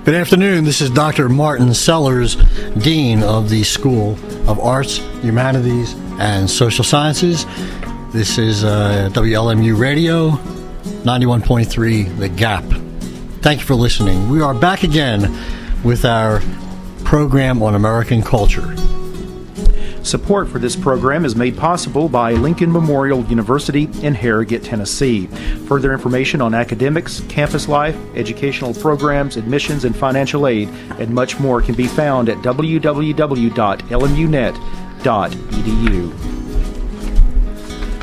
Good afternoon. This is Dr. Martin Sellers, Dean of the School of Arts, Humanities, and Social Sciences. This is WLMU Radio, 91.3 The Gap. Thank you for listening. We are back again with our program on American culture. Support for this program is made possible by Lincoln Memorial University in Harrogate, Tennessee. Further information on academics, campus life, educational programs, admissions, and financial aid, and much more can be found at www.lmunet.edu.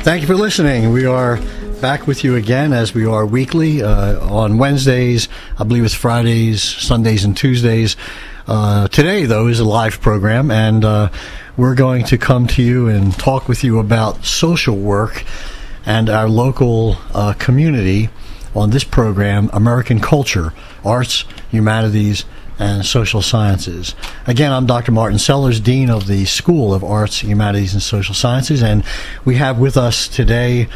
Thank you for listening. We are back with you again, as we are weekly on Wednesdays. I believe it's Fridays, Sundays, and Tuesdays. Today, though, is a live program, and we're going to come to you and talk with you about social work and our local community on this program, American Culture, Arts, Humanities, and Social Sciences. Again, I'm Dr. Martin Sellers, Dean of the School of Arts, Humanities, and Social Sciences, and we have with us today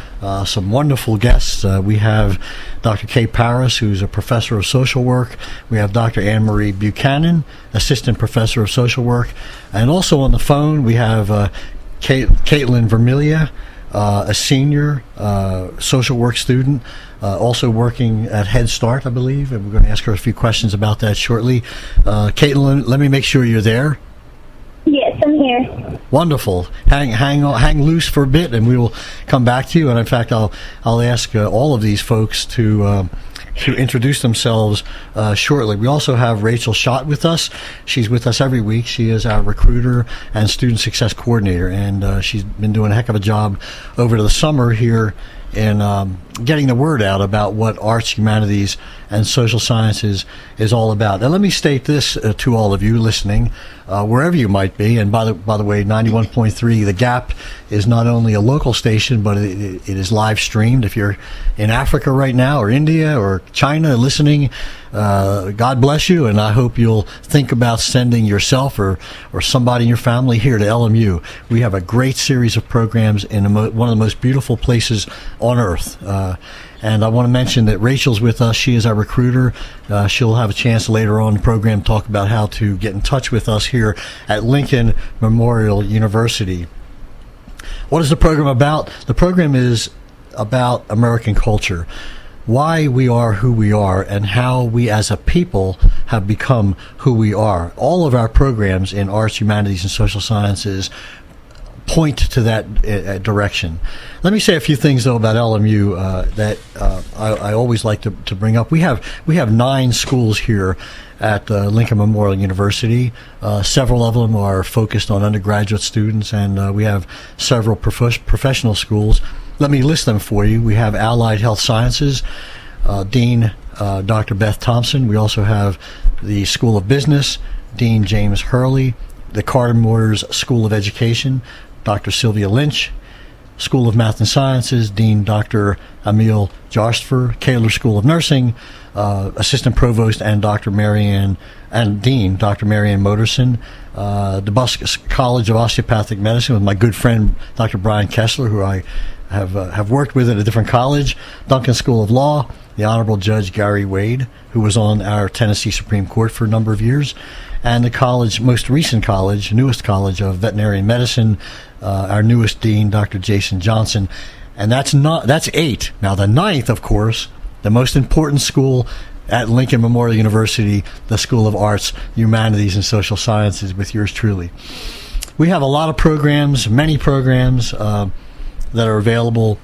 some wonderful guests. We have Dr. Kate Paris, who's a professor of social work. We have Dr. Anne-Marie Buchanan, assistant professor of social work. And also on the phone, we have Caitlyn Vermilyea, a senior social work student, also working at Head Start, I believe, and we're going to ask her a few questions about that shortly. Caitlyn, let me make sure you're there. Yes, I'm here. Wonderful. Hang loose for a bit, and we will come back to you. And in fact, I'll ask all of these folks to introduce themselves shortly. We also have Rachel Schott with us. She's with us every week. She is our recruiter and student success coordinator, and she's been doing a heck of a job over the summer here in getting the word out about what arts, humanities, and social sciences is all about. And let me state this to all of you listening, wherever you might be. And by the way, 91.3 The Gap is not only a local station, but it is live streamed. If you're in Africa right now, or India, or China listening, God bless you, and I hope you'll think about sending yourself or somebody in your family here to LMU. We have a great series of programs in one of the most beautiful places on earth. And I want to mention that Rachel's with us. She is our recruiter. She'll have a chance later on in the program to talk about how to get in touch with us here at Lincoln Memorial University. What is the program about? The program is about American culture, why we are who we are, and how we as a people have become who we are. All of our programs in arts, humanities, and social sciences point to that direction. Let me say a few things, though, about LMU that I always like to bring up. We have 9 schools here at Lincoln Memorial University. Several of them are focused on undergraduate students, and we have several professional schools. Let me list them for you. We have Allied Health Sciences, Dean Dr. Beth Thompson. We also have the School of Business, Dean James Hurley, the Carter Mortars School of Education, Dr. Sylvia Lynch, School of Math and Sciences, Dean Dr. Emil Jostfer, Kaler School of Nursing, Assistant Provost and Dean Dr. Marianne Moderson, DeBusk College of Osteopathic Medicine with my good friend Dr. Brian Kessler, who I have worked with at a different college, Duncan School of Law, the Honorable Judge Gary Wade, who was on our Tennessee Supreme Court for a number of years, and the college, newest college of veterinary medicine, our newest dean, Dr. Jason Johnson. And that's 8. Now, the 9th, of course, the most important school at Lincoln Memorial University, the School of Arts, Humanities, and Social Sciences, with yours truly. We have a lot of programs, many programs that are available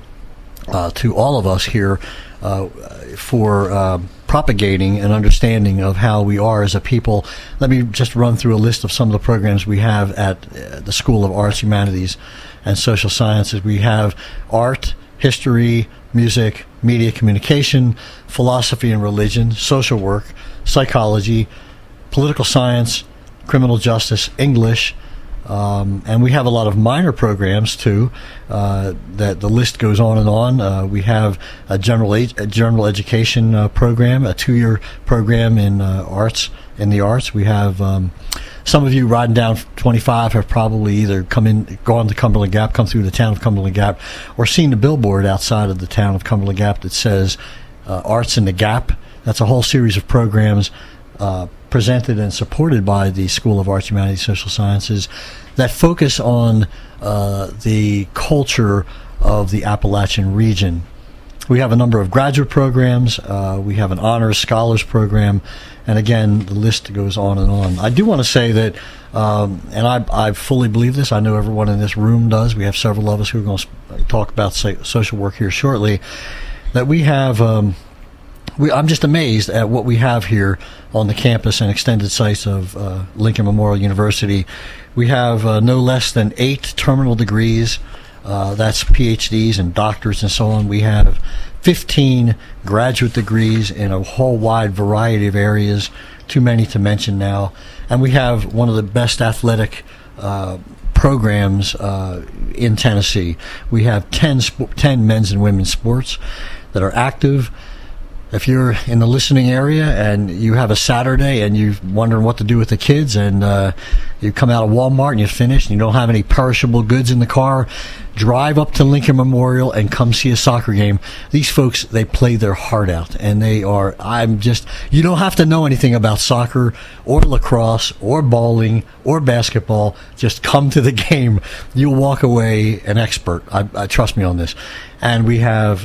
to all of us here for propagating an understanding of how we are as a people. Let me just run through a list of some of the programs we have at the School of Arts, Humanities, and Social Sciences. We have art, history, music, media communication, philosophy and religion, social work, psychology, political science, criminal justice, English, and we have a lot of minor programs too. That the list goes on and on. We have a general education program, a 2-year program in the arts. We have some of you riding down 25 have probably either gone to Cumberland Gap, come through the town of Cumberland Gap, or seen the billboard outside of the town of Cumberland Gap that says Arts in the Gap. That's a whole series of programs presented and supported by the School of Arts, Humanities, Social Sciences that focus on the culture of the Appalachian region. We have a number of graduate programs. We have an honors scholars program. And again, the list goes on and on. I do want to say that, and I fully believe this, I know everyone in this room does. We have several of us who are going to talk about social work here shortly, that we have, I'm just amazed at what we have here on the campus and extended sites of Lincoln Memorial University. We have no less than 8 terminal degrees. That's PhDs and doctors and so on. We have 15 graduate degrees in a whole wide variety of areas, too many to mention now. And we have one of the best athletic programs in Tennessee. We have 10 men's and women's sports that are active. If you're in the listening area and you have a Saturday and you're wondering what to do with the kids and you come out of Walmart and you finish and you don't have any perishable goods in the car, drive up to Lincoln Memorial and come see a soccer game. These folks, they play their heart out, and they are, you don't have to know anything about soccer or lacrosse or bowling or basketball. Just come to the game. You'll walk away an expert. I trust me on this. And we have,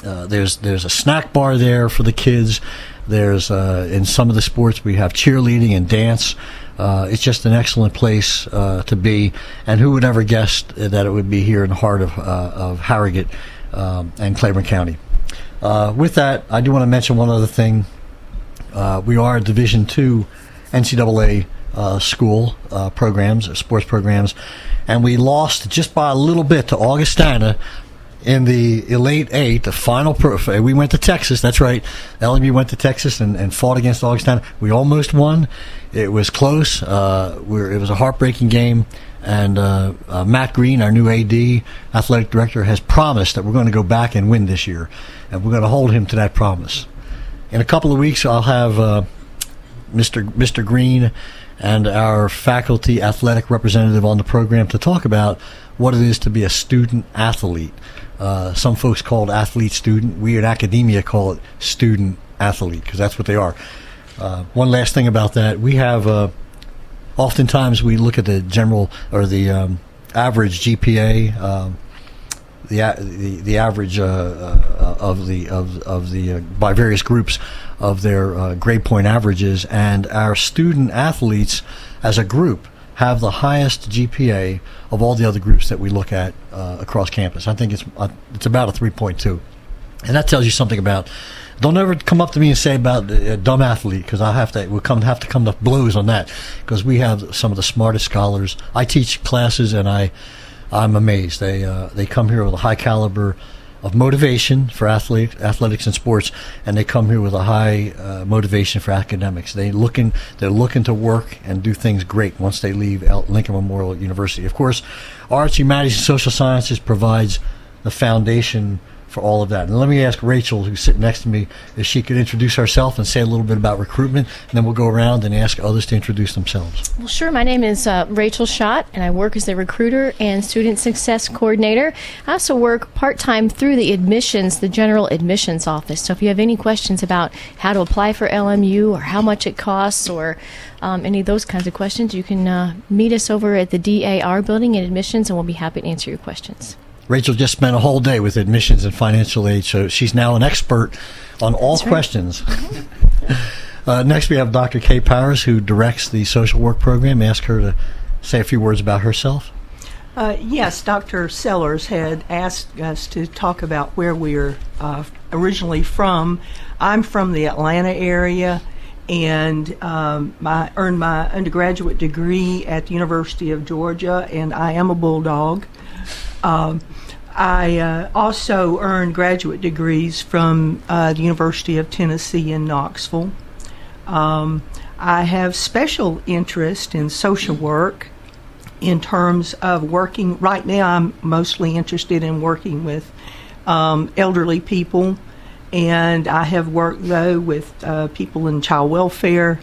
there's a snack bar there for the kids. There's in some of the sports we have cheerleading and dance. It's just an excellent place to be. And who would ever guess that it would be here in the heart of Harrogate and Claiborne County? With that, I do want to mention one other thing. We are a Division II NCAA school programs, sports programs, and we lost just by a little bit to Augustana in the Elite 8, the final we went to Texas. That's right. LMU went to Texas and fought against Augustana. We almost won. It was close. It was a heartbreaking game. And Matt Green, our new AD, athletic director, has promised that we're going to go back and win this year. And we're going to hold him to that promise. In a couple of weeks, I'll have Mr. Green and our faculty athletic representative on the program to talk about what it is to be a student athlete. Some folks call it athlete student. We in academia call it student athlete because that's what they are. One last thing about that, we have oftentimes we look at the general or the average GPA, the average of the by various groups of their grade point averages, and our student athletes as a group have the highest GPA of all the other groups that we look at across campus. I think it's about a 3.2, and that tells you something about. Don't ever come up to me and say about a dumb athlete, because we'll have to come to blows on that, because we have some of the smartest scholars. I teach classes, and I'm amazed. They come here with a high caliber of motivation for athletics and sports, and they come here with a high motivation for academics. They're looking to work and do things great once they leave Lincoln Memorial University. Of course, Arts, Humanities, and Social Sciences provides the foundation for all of that. And let me ask Rachel, who's sitting next to me, if she could introduce herself and say a little bit about recruitment, and then we'll go around and ask others to introduce themselves. Well, sure. My name is Rachel Schott, and I work as a recruiter and student success coordinator. I also work part-time through the general admissions office. So if you have any questions about how to apply for LMU or how much it costs or any of those kinds of questions, you can meet us over at the DAR building in admissions, and we'll be happy to answer your questions. Rachel just spent a whole day with admissions and financial aid, so she's now an expert on all That's right. questions. Next, we have Dr. Kay Paris, who directs the social work program. Ask her to say a few words about herself. Yes, Dr. Sellers had asked us to talk about where we're originally from. I'm from the Atlanta area, and I earned my undergraduate degree at the University of Georgia, and I am a Bulldog. I also earned graduate degrees from the University of Tennessee in Knoxville. I have special interest in social work in terms of working. Right now I'm mostly interested in working with elderly people, and I have worked, though, with people in child welfare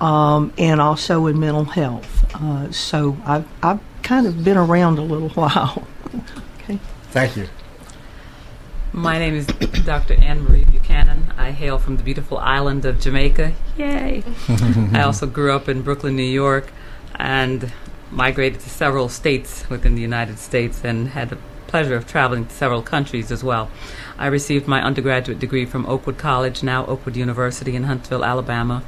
and also in mental health. So I've kind of been around a little while. Okay. Thank you. My name is Dr. Anne Marie Buchanan. Buchanan. I hail from the beautiful island of Jamaica. Yay! I also grew up in Brooklyn, New York, and migrated to several states within the United States and had the pleasure of traveling to several countries as well. I received my undergraduate degree from Oakwood College, now Oakwood University in Huntsville, Alabama.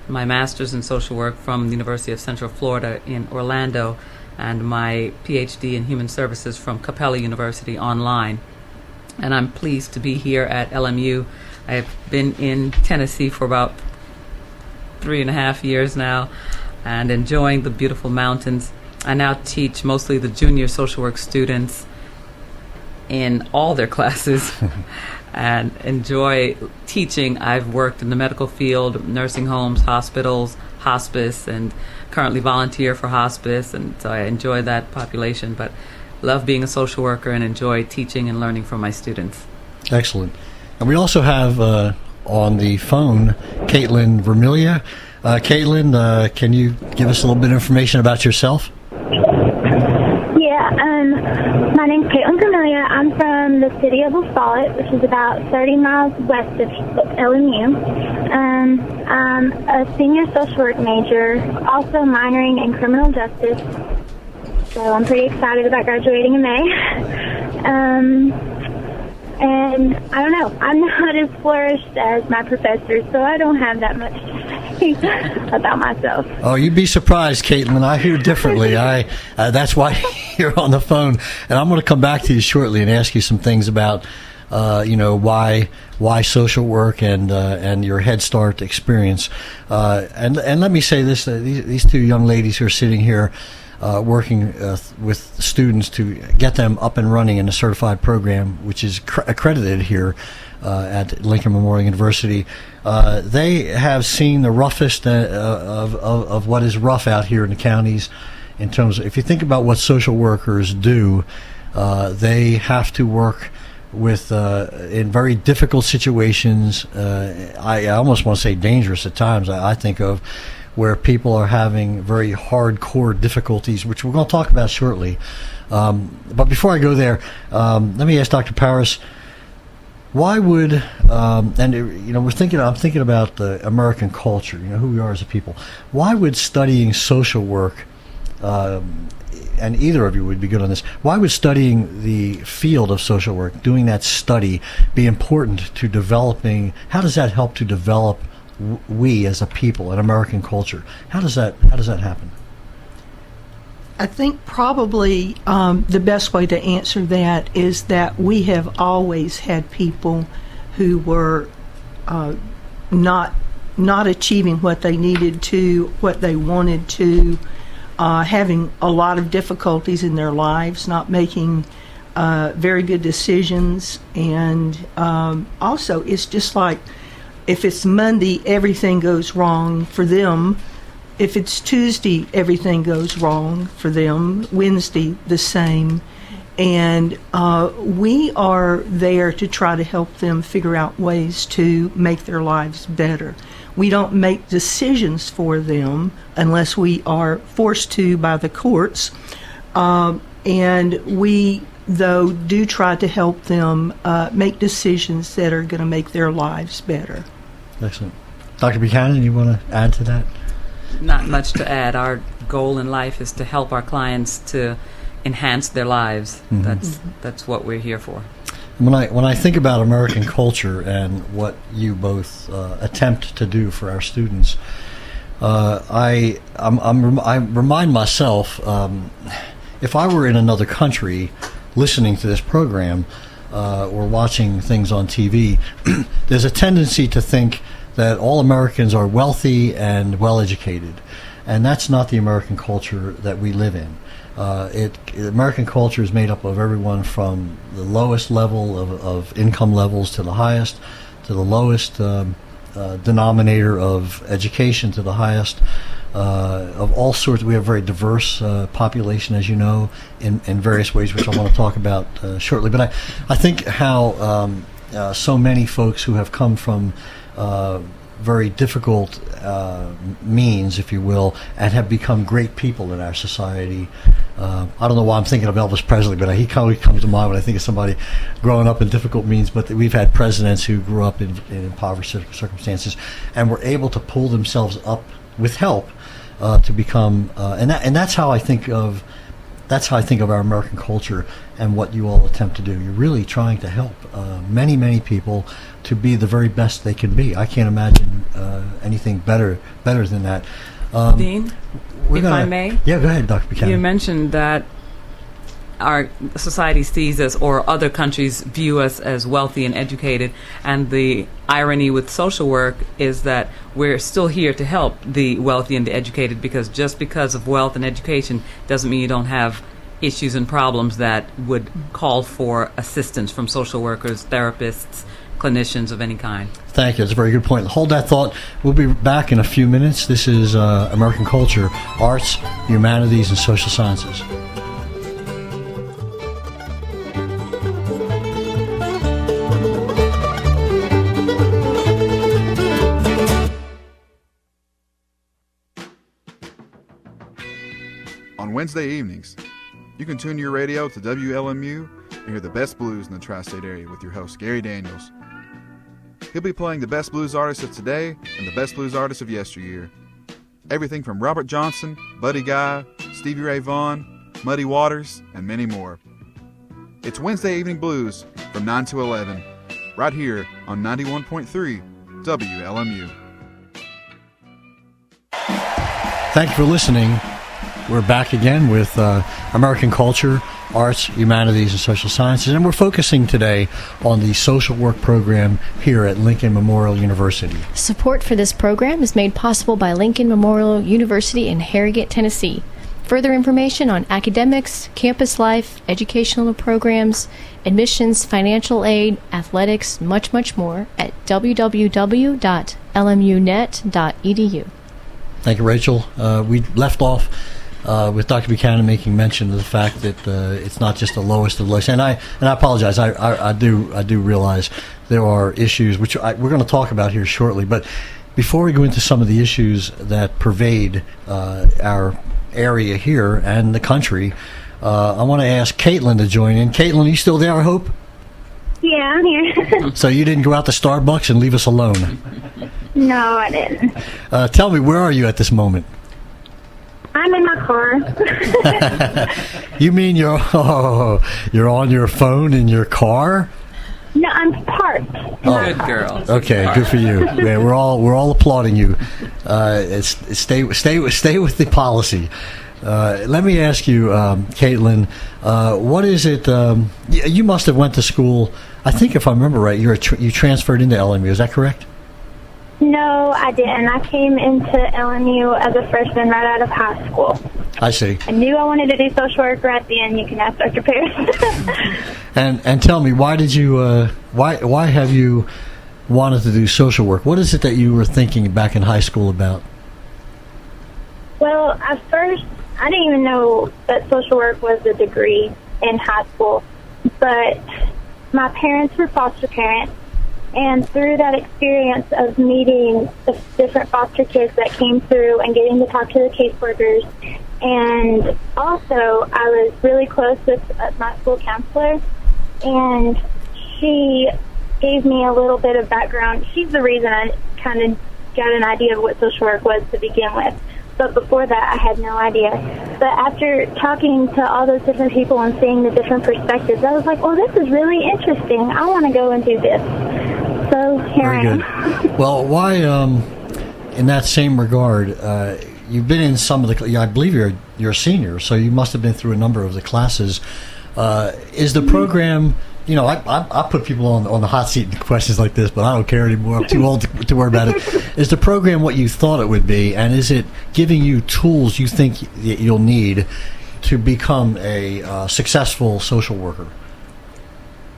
My master's in social work from the University of Central Florida in Orlando, and my PhD in human services from Capella University online. And I'm pleased to be here at LMU. I've been in Tennessee for about 3.5 years now and enjoying the beautiful mountains. I now teach mostly the junior social work students in all their classes and enjoy teaching. I've worked in the medical field, nursing homes, hospitals, hospice, and currently volunteer for hospice, and so I enjoy that population, but love being a social worker and enjoy teaching and learning from my students. Excellent. And we also have on the phone Caitlyn Vermilyea. Caitlyn, can you give us a little bit of information about yourself? Yeah, my name's Caitlyn Vermilyea. I'm from the city of Follett, which is about 30 miles west of LMU. I'm a senior social work major, also minoring in criminal justice. So I'm pretty excited about graduating in May. And I don't know, I'm not as flourished as my professors, so I don't have that much to say about myself. Oh, you'd be surprised, Caitlyn. I hear differently. That's why you're on the phone, and I'm going to come back to you shortly and ask you some things about, why social work and your Head Start experience. And let me say this: these two young ladies who are sitting here. Working with students to get them up and running in a certified program, which is accredited here at Lincoln Memorial University. They have seen the roughest of what is rough out here in the counties. In terms of, if you think about what social workers do, they have to work with in very difficult situations. I almost want to say dangerous at times. I think of where people are having very hardcore difficulties, which we're going to talk about shortly. But before I go there, let me ask Dr. Paris, why would, I'm thinking about the American culture, who we are as a people. Why would studying social work, and either of you would be good on this, why would studying the field of social work, doing that study, be important to developing, how does that help to develop we as a people, an American culture? How does that happen? I think probably the best way to answer that is that we have always had people who were not achieving what they needed to, what they wanted to, having a lot of difficulties in their lives, not making very good decisions, and also it's just like, if it's Monday, everything goes wrong for them. If it's Tuesday, everything goes wrong for them. Wednesday, the same. And we are there to try to help them figure out ways to make their lives better. We don't make decisions for them unless we are forced to by the courts. And we, though, do try to help them make decisions that are going to make their lives better. Excellent. Dr. Buchanan, you want to add to that? Not much to add. Our goal in life is to help our clients to enhance their lives. Mm-hmm. That's what we're here for. When I think about American culture and what you both attempt to do for our students, I remind myself, if I were in another country listening to this program or watching things on TV, there's a tendency to think that all Americans are wealthy and well-educated, and that's not the American culture that we live in. American culture is made up of everyone from the lowest level of income levels to the highest, to the lowest denominator of education to the highest, of all sorts. We have a very diverse population, as you know, in various ways, which I want to talk about shortly. But I think how so many folks who have come from very difficult means, if you will, and have become great people in our society. I don't know why I'm thinking of Elvis Presley, but he comes to mind when I think of somebody growing up in difficult means. But we've had presidents who grew up in impoverished circumstances and were able to pull themselves up with help to become, and that's how I think of. That's how I think of our American culture and what you all attempt to do. You're really trying to help many, many people to be the very best they can be. I can't imagine anything better than that. Dean, if I may? Yeah, go ahead, Dr. Buchanan. You mentioned that our society sees us, or other countries view us, as wealthy and educated, and the irony with social work is that we're still here to help the wealthy and the educated, because just because of wealth and education doesn't mean you don't have issues and problems that would call for assistance from social workers, therapists, clinicians of any kind. Thank you. That's a very good point. Hold that thought. We'll be back in a few minutes. This is American Culture, Arts, Humanities, and Social Sciences. On Wednesday evenings, you can tune your radio to WLMU and hear the best blues in the tri-state area with your host, Gary Daniels. He'll be playing the best blues artists of today and the best blues artists of yesteryear. Everything from Robert Johnson, Buddy Guy, Stevie Ray Vaughan, Muddy Waters, and many more. It's Wednesday Evening Blues from 9 to 11, right here on 91.3 WLMU. Thank you for listening. We're back again with American Culture, Arts, Humanities, and Social Sciences, and we're focusing today on the social work program here at Lincoln Memorial University. Support for this program is made possible by Lincoln Memorial University in Harrogate, Tennessee. Further information on academics, campus life, educational programs, admissions, financial aid, athletics, much, much more at www.lmunet.edu. Thank you, Rachel. We left off with Dr. Buchanan making mention of the fact that it's not just the lowest of the lowest, and I apologize. I do realize there are issues which we're going to talk about here shortly. But before we go into some of the issues that pervade our area here and the country, I want to ask Caitlyn to join in. Caitlyn, are you still there? I hope. Yeah, I'm here. So you didn't go out to Starbucks and leave us alone? No, I didn't. Tell me, where are you at this moment? I'm in my car. You mean you're on your phone in your car? No, I'm parked. Oh. Good girl. Okay, good for you. Yeah, we're all applauding you. Stay with the policy. Let me ask you, Caitlyn, what is it? You must have went to school. I think, if I remember right, you transferred into LMU. Is that correct? No, I didn't. I came into LMU as a freshman right out of high school. I see. I knew I wanted to do social work right then. You can ask Dr. Pierce. And tell me, why did you? Why have you wanted to do social work? What is it that you were thinking back in high school about? Well, at first, I didn't even know that social work was a degree in high school. But my parents were foster parents. And through that experience of meeting the different foster kids that came through and getting to talk to the caseworkers, and also I was really close with my school counselor, and she gave me a little bit of background. She's the reason I kind of got an idea of what social work was to begin with. But before that, I had no idea. But after talking to all those different people and seeing the different perspectives, I was like, well, this is really interesting. I want to go and do this. So here I am. Very good. Well, why, in that same regard, you've been in some of the, I believe you're a senior, so you must have been through a number of the classes. Is the program, I put people on the hot seat in questions like this, but I don't care anymore. I'm too old to worry about it. Is the program what you thought it would be, and is it giving you tools you think you'll need to become a successful social worker?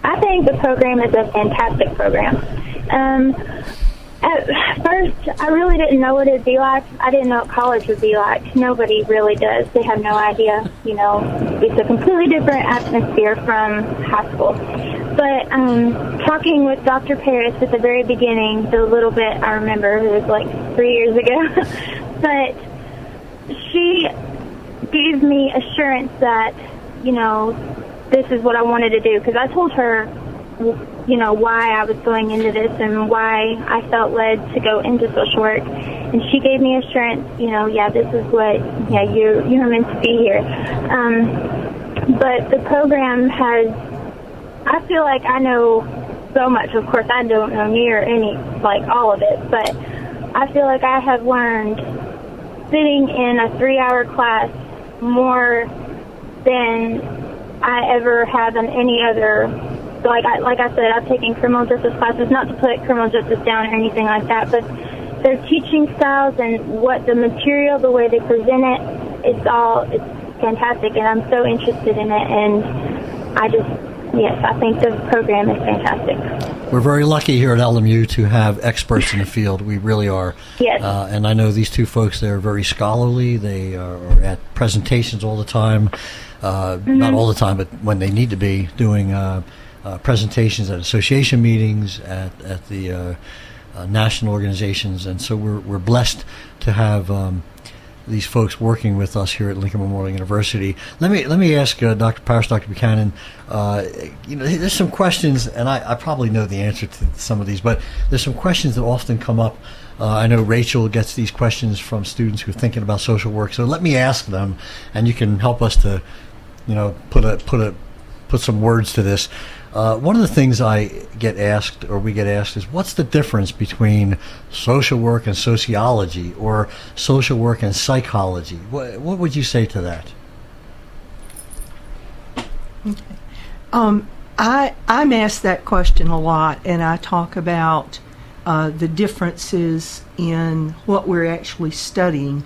I think the program is a fantastic program. At first, I really didn't know what it'd be like. I didn't know what college would be like. Nobody really does. They have no idea. You know, it's a completely different atmosphere from high school. But talking with Dr. Paris at the very beginning, the little bit I remember, it was like 3 years ago, but she gave me assurance that, you know, this is what I wanted to do. Because I told her, you know, why I was going into this and why I felt led to go into social work. And she gave me assurance, you know, yeah, this is what, yeah, you're meant to be here. But the program has, I feel like I know so much. Of course, I don't know near any, like all of it, but I feel like I have learned sitting in a 3-hour class more than I ever have in any other. Like I said, I've taken criminal justice classes, not to put criminal justice down or anything like that, but their teaching styles and what the material, the way they present it, it's fantastic, and I'm so interested in it, and I think the program is fantastic. We're very lucky here at LMU to have experts in the field. We really are. Yes. And I know these two folks, they're very scholarly. They are at presentations all the time. Not all the time, but when they need to be, doing presentations at association meetings, at the national organizations. And so we're blessed to have these folks working with us here at Lincoln Memorial University. Let me ask Dr. Paris, Dr. Buchanan, there's some questions, and I probably know the answer to some of these, but there's some questions that often come up. I know Rachel gets these questions from students who are thinking about social work, so let me ask them, and you can help us to, put some words to this. One of the things we get asked is, what's the difference between social work and sociology, or social work and psychology? What would you say to that? Okay. I'm asked that question a lot, and I talk about the differences in what we're actually studying.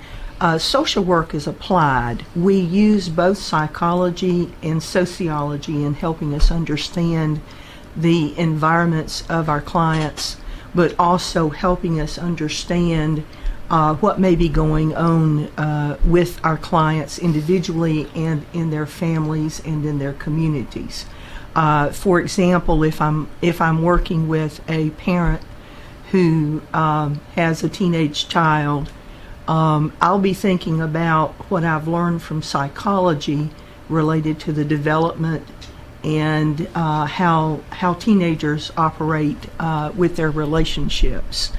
Social work is applied. We use both psychology and sociology in helping us understand the environments of our clients, but also helping us understand what may be going on with our clients individually and in their families and in their communities. For example, if I'm working with a parent who has a teenage child, I'll be thinking about what I've learned from psychology related to the development and how teenagers operate with their relationships.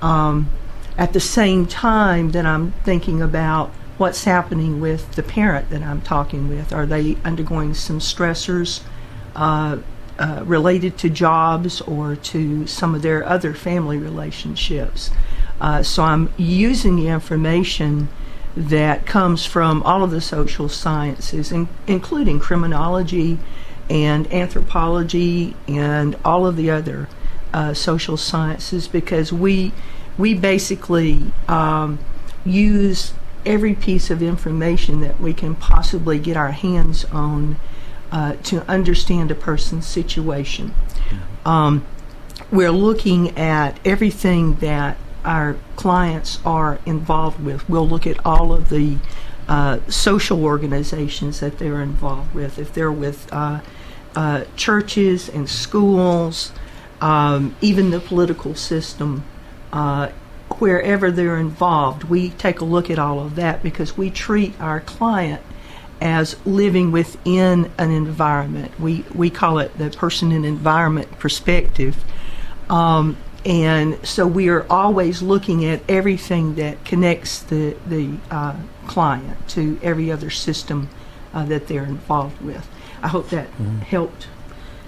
At the same time that I'm thinking about what's happening with the parent that I'm talking with. Are they undergoing some stressors related to jobs or to some of their other family relationships? So I'm using the information that comes from all of the social sciences, including criminology and anthropology and all of the other social sciences, because we basically use every piece of information that we can possibly get our hands on to understand a person's situation. We're looking at everything that our clients are involved with. We'll look at all of the social organizations that they're involved with. If they're with churches and schools, even the political system, wherever they're involved, we take a look at all of that because we treat our client as living within an environment. We call it the person and environment perspective. And so we are always looking at everything that connects the client to every other system that they're involved with. I hope that helped.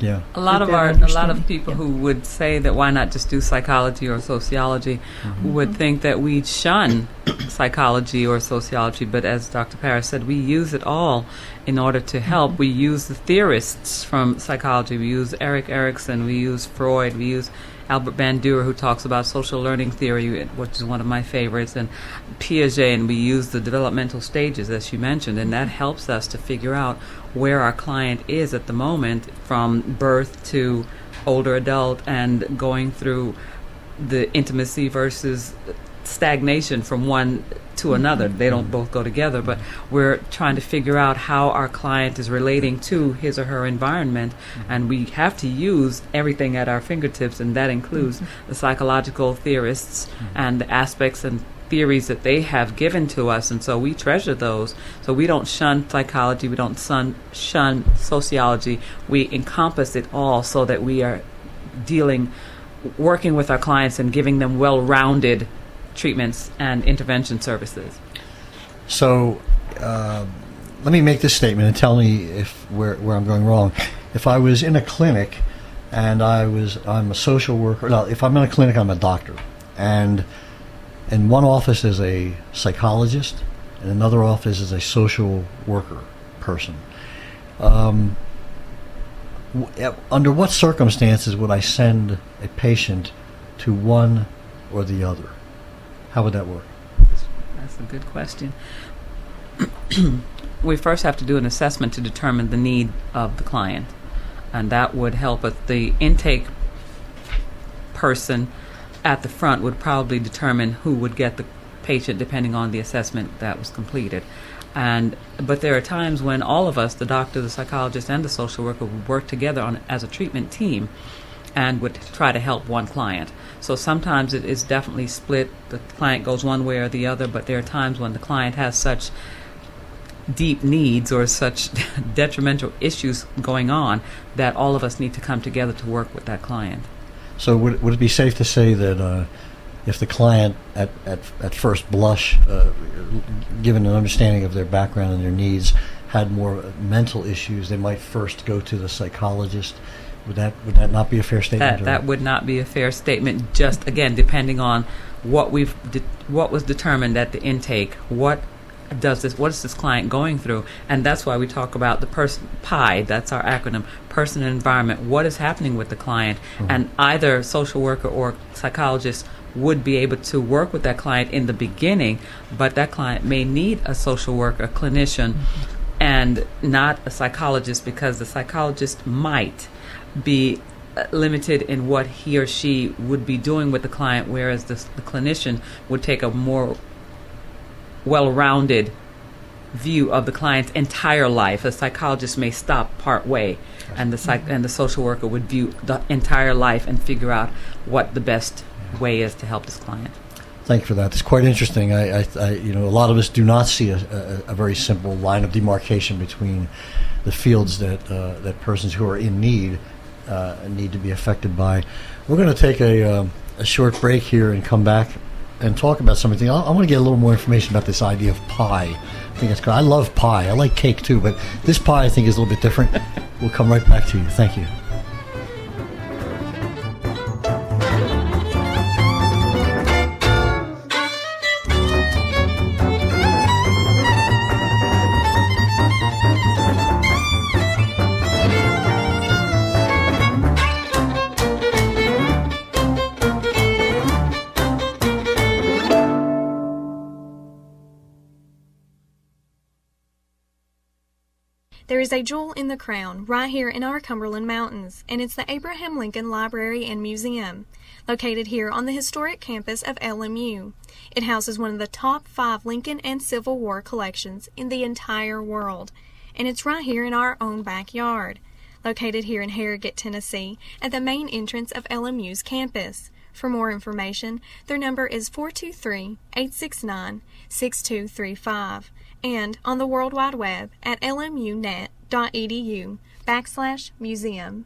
Yeah. A lot of people who would say that why not just do psychology or sociology would think that we shun psychology or sociology, but as Dr. Paris said, we use it all in order to help. We use the theorists from psychology. We use Erik Erikson. We use Freud. We use Albert Bandura, who talks about social learning theory, which is one of my favorites, and Piaget, and we use the developmental stages, as you mentioned, and that helps us to figure out where our client is at the moment from birth to older adult and going through the intimacy versus stagnation from one to another. They don't both go together, but we're trying to figure out how our client is relating to his or her environment, and we have to use everything at our fingertips, and that includes the psychological theorists and the aspects and theories that they have given to us, and so we treasure those. So we don't shun psychology, we don't shun sociology, we encompass it all so that we are working with our clients and giving them well-rounded treatments and intervention services. So let me make this statement and tell me if where I'm going wrong. If I was in a clinic and I'm a social worker, no, if I'm in a clinic, I'm a doctor, and in one office is a psychologist, and another office is a social worker person. Under what circumstances would I send a patient to one or the other? How would that work? That's a good question. We first have to do an assessment to determine the need of the client, and that would help us. The intake person at the front would probably determine who would get the patient depending on the assessment that was completed. But there are times when all of us, the doctor, the psychologist, and the social worker, would work together as a treatment team and would try to help one client. So sometimes it is definitely split. The client goes one way or the other, but there are times when the client has such deep needs or such detrimental issues going on that all of us need to come together to work with that client. So would it be safe to say that if the client at first blush, given an understanding of their background and their needs, had more mental issues, they might first go to the psychologist? Would that not be a fair statement? That would not be a fair statement. Just again, depending on what was determined at the intake, what is this client going through, and that's why we talk about the person PI. That's our acronym: person and environment. What is happening with the client, and either social worker or psychologist would be able to work with that client in the beginning, but that client may need a social worker, a clinician, and not a psychologist, because the psychologist might be limited in what he or she would be doing with the client, whereas the clinician would take a more well-rounded view of the client's entire life. A psychologist may stop part way, and the social worker would view the entire life and figure out what the best way is to help this client. Thank you for that. It's quite interesting. I a lot of us do not see a very simple line of demarcation between the fields that persons who are in need to be affected by. We're going to take a short break here and come back and talk about something. I want to get a little more information about this idea of pie. I think it's good. I love pie. I like cake too, but this pie I think is a little bit different. We'll come right back to you. Thank you. There is a jewel in the crown right here in our Cumberland Mountains, and it's the Abraham Lincoln Library and Museum, located here on the historic campus of LMU. It houses one of the top 5 Lincoln and Civil War collections in the entire world, and it's right here in our own backyard, located here in Harrogate, Tennessee, at the main entrance of LMU's campus. For more information, their number is 423-869-6235. And on the World Wide Web at lmunet.edu/museum.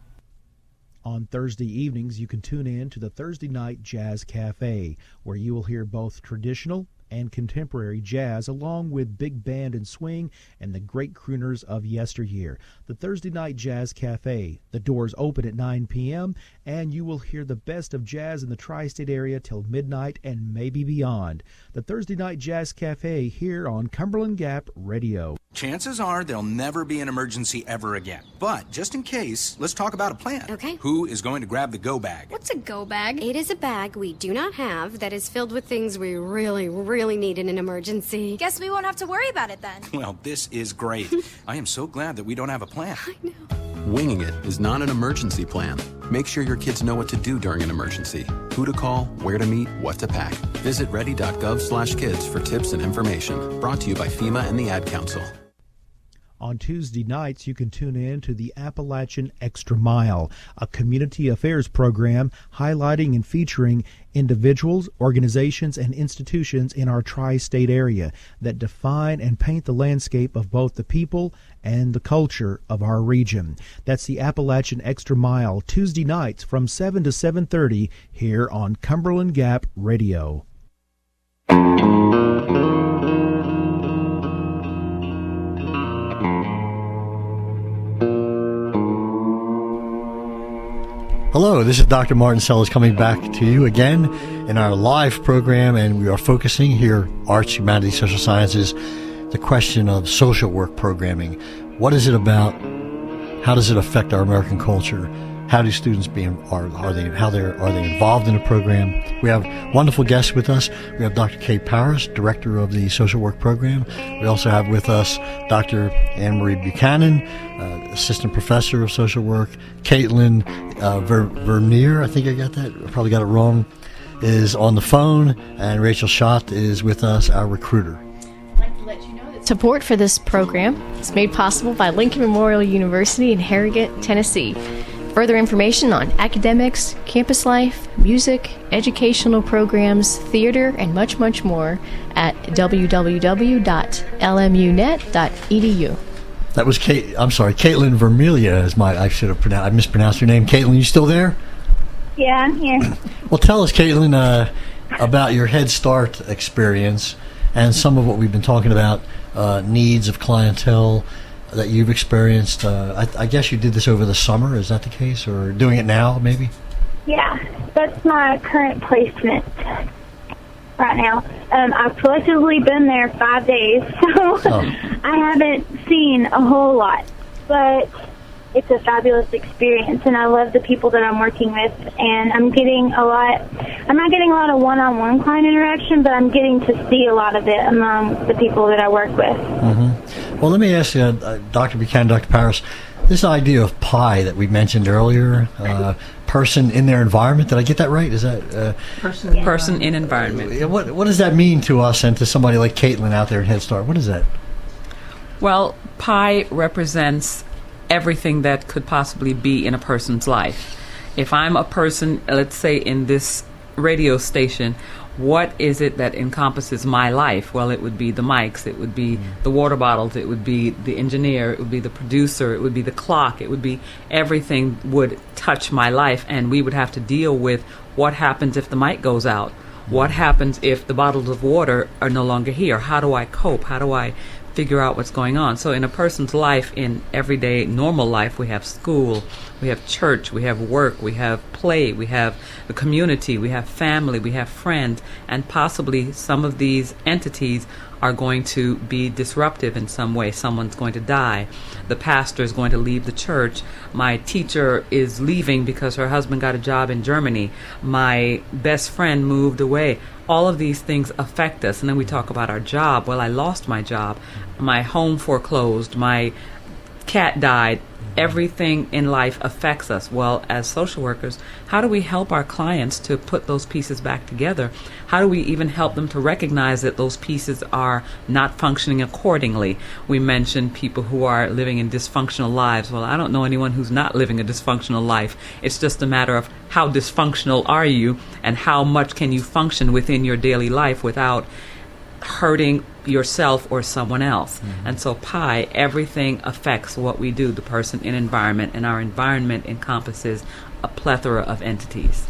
On Thursday evenings, you can tune in to the Thursday Night Jazz Cafe, where you will hear both traditional and contemporary jazz, along with big band and swing and the great crooners of yesteryear. The Thursday Night Jazz Cafe. The doors open at 9 p.m., and you will hear the best of jazz in the tri-state area till midnight and maybe beyond. The Thursday Night Jazz Cafe here on Cumberland Gap Radio. Chances are there'll never be an emergency ever again. But just in case, let's talk about a plan. Okay. Who is going to grab the go bag? What's a go bag? It is a bag we do not have that is filled with things we really need in an emergency. Guess we won't have to worry about it then. Well, this is great. I am so glad that we don't have a plan. I know. Winging it is not an emergency plan. Make sure your kids know what to do during an emergency, who to call, where to meet, what to pack. Visit ready.gov/kids for tips and information. Brought to you by FEMA and the Ad Council. On Tuesday nights, you can tune in to the Appalachian Extra Mile, a community affairs program highlighting and featuring individuals, organizations, and institutions in our tri-state area that define and paint the landscape of both the people and the culture of our region. That's the Appalachian Extra Mile, Tuesday nights from 7 to 7:30 here on Cumberland Gap Radio. Hello, this is Dr. Martin Sellers coming back to you again in our live program, and we are focusing here, Arts, Humanities, Social Sciences, the question of social work programming. What is it about? How does it affect our American culture? How do students are they involved in the program? We have wonderful guests with us. We have Dr. Kate Parris, director of the social work program. We also have with us Dr. Anne-Marie Buchanan, assistant professor of social work. Caitlyn Vermilyea, I think I got that. I probably got it wrong, is on the phone, and Rachel Schott is with us, our recruiter. I'd like to let you know that support for this program is made possible by Lincoln Memorial University in Harrogate, Tennessee. Further information on academics, campus life, music, educational programs, theater, and much, much more at www.lmunet.edu. That was Caitlyn Vermilyea I mispronounced your name. Caitlyn, you still there? Yeah, I'm here. Well, tell us, Caitlyn, about your Head Start experience and some of what we've been talking about, needs of clientele that you've experienced. I guess you did this over the summer. Is that the case? Or doing it now, maybe? Yeah, that's my current placement right now. I've collectively been there 5 days, so I haven't seen a whole lot. But it's a fabulous experience, and I love the people that I'm working with, and I'm not getting a lot of one-on-one client interaction, but I'm getting to see a lot of it among the people that I work with. Mm-hmm. Well, let me ask you, Dr. Buchanan, Dr. Parris, this idea of PI that we mentioned earlier, person in their environment, did I get that right? Is that person in environment? What does that mean to us and to somebody like Caitlyn out there in Head Start? What is that? Well, PI represents everything that could possibly be in a person's life. If I'm a person, let's say in this radio station, what is it that encompasses my life? Well, it would be the mics, it would be the water bottles, it would be the engineer, it would be the producer, it would be the clock, it would be everything would touch my life, and we would have to deal with what happens if the mic goes out. What happens if the bottles of water are no longer here? How do I cope? How do I figure out what's going on? So in a person's life, in everyday normal life, we have school, we have church, we have work, we have play, we have the community, we have family, we have friends, and possibly some of these entities are going to be disruptive in some way. Someone's going to die. The pastor is going to leave the church. My teacher is leaving because her husband got a job in Germany. My best friend moved away. All of these things affect us. And then we talk about our job. Well, I lost my job. My home foreclosed. My cat died. Everything in life affects us. Well, as social workers, how do we help our clients to put those pieces back together? How do we even help them to recognize that those pieces are not functioning accordingly? We mentioned people who are living in dysfunctional lives. Well, I don't know anyone who's not living a dysfunctional life. It's just a matter of how dysfunctional are you and how much can you function within your daily life without hurting yourself or someone else. And so PI, everything affects what we do, the person in environment, and our environment encompasses a plethora of entities.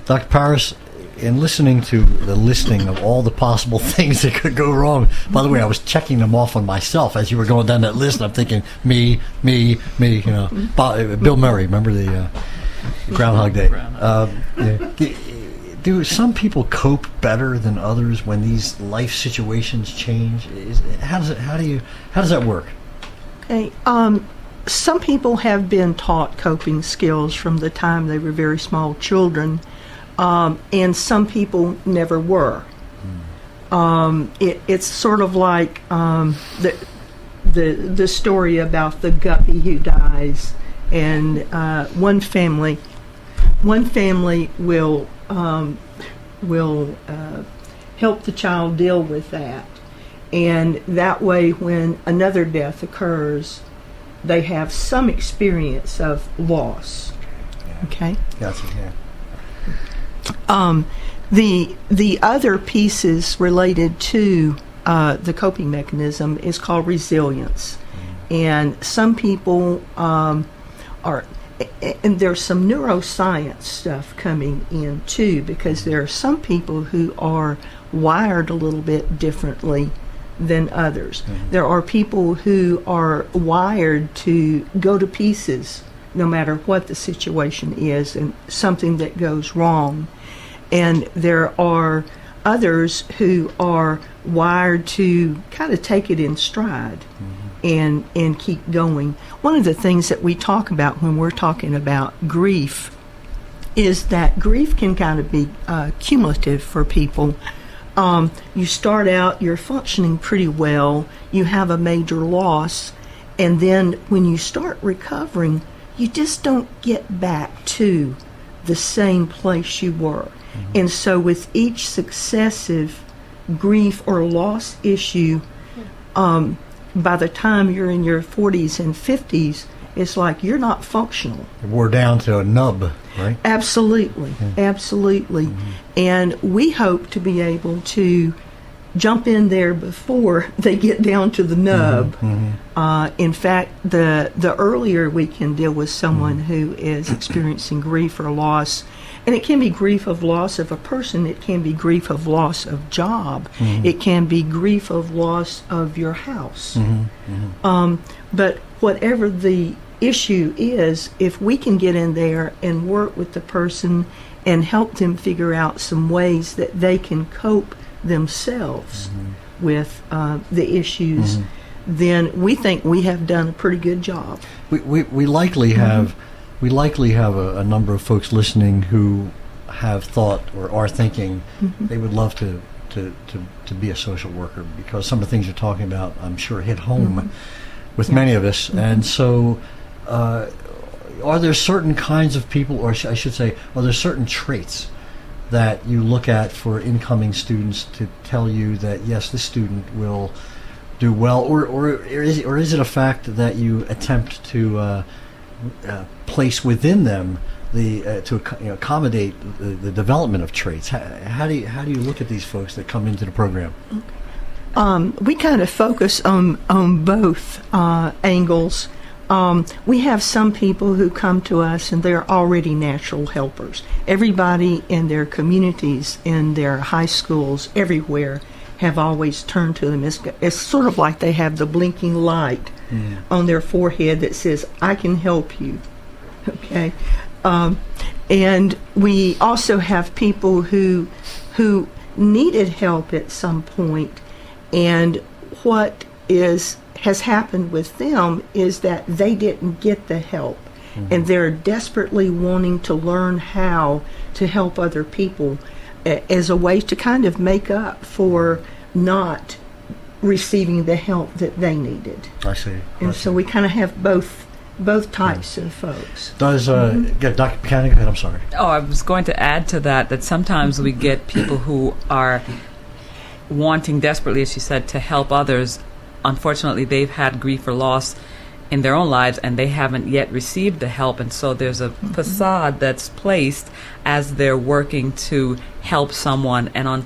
Dr. Parris, in listening to the listing of all the possible things that could go wrong, by the way, I was checking them off on myself as you were going down that list, and I'm thinking, me, Bill Murray, remember the Groundhog Day? Do some people cope better than others when these life situations change? How does that work? Okay. Some people have been taught coping skills from the time they were very small children, and some people never were. It's sort of like the story about the guppy who dies and one family will help the child deal with that, and that way when another death occurs, they have some experience of loss. Okay. Gotcha. Yeah. The other pieces related to the coping mechanism is called resilience, and some people are, and there's some neuroscience stuff coming in too, because there are some people who are wired a little bit differently than others. There are people who are wired to go to pieces no matter what the situation is and something that goes wrong. And there are others who are wired to kind of take it in stride and keep going. One of the things that we talk about when we're talking about grief is that grief can kind of be cumulative for people. You start out, you're functioning pretty well, you have a major loss, and then when you start recovering, you just don't get back to the same place you were. And so with each successive grief or loss issue, by the time you're in your 40s and 50s, it's like you're not functional. We're down to a nub, right? Absolutely, absolutely. And we hope to be able to jump in there before they get down to the nub. In fact, the earlier we can deal with someone who is experiencing grief or loss, and it can be grief of loss of a person, it can be grief of loss of job, it can be grief of loss of your house. But whatever the issue is, if we can get in there and work with the person and help them figure out some ways that they can cope themselves with the issues, then we think we have done a pretty good job. We likely have a number of folks listening who have thought or are thinking they would love to be a social worker, because some of the things you're talking about, I'm sure, hit home with many of us. And so are there certain kinds of people, or I should say, are there certain traits that you look at for incoming students to tell you that, yes, this student will do well, or is it a fact that you attempt to place within them to accommodate the development of traits? How do you look at these folks that come into the program? We kind of focus on both angles. We have some people who come to us and they're already natural helpers. Everybody in their communities, in their high schools, everywhere, have always turned to them. It's sort of like they have the blinking light on their forehead that says, I can help you. Okay? And we also have people who needed help at some point, and what has happened with them is that they didn't get the help, and they're desperately wanting to learn how to help other people as a way to kind of make up for not receiving the help that they needed. I see. And so we kind of have both types of folks. Does Dr. Buchanan, go ahead, I'm sorry. Oh, I was going to add to that sometimes we get people who are wanting desperately, as she said, to help others. Unfortunately, they've had grief or loss in their own lives, and they haven't yet received the help, and so there's a facade that's placed as they're working to help someone. And I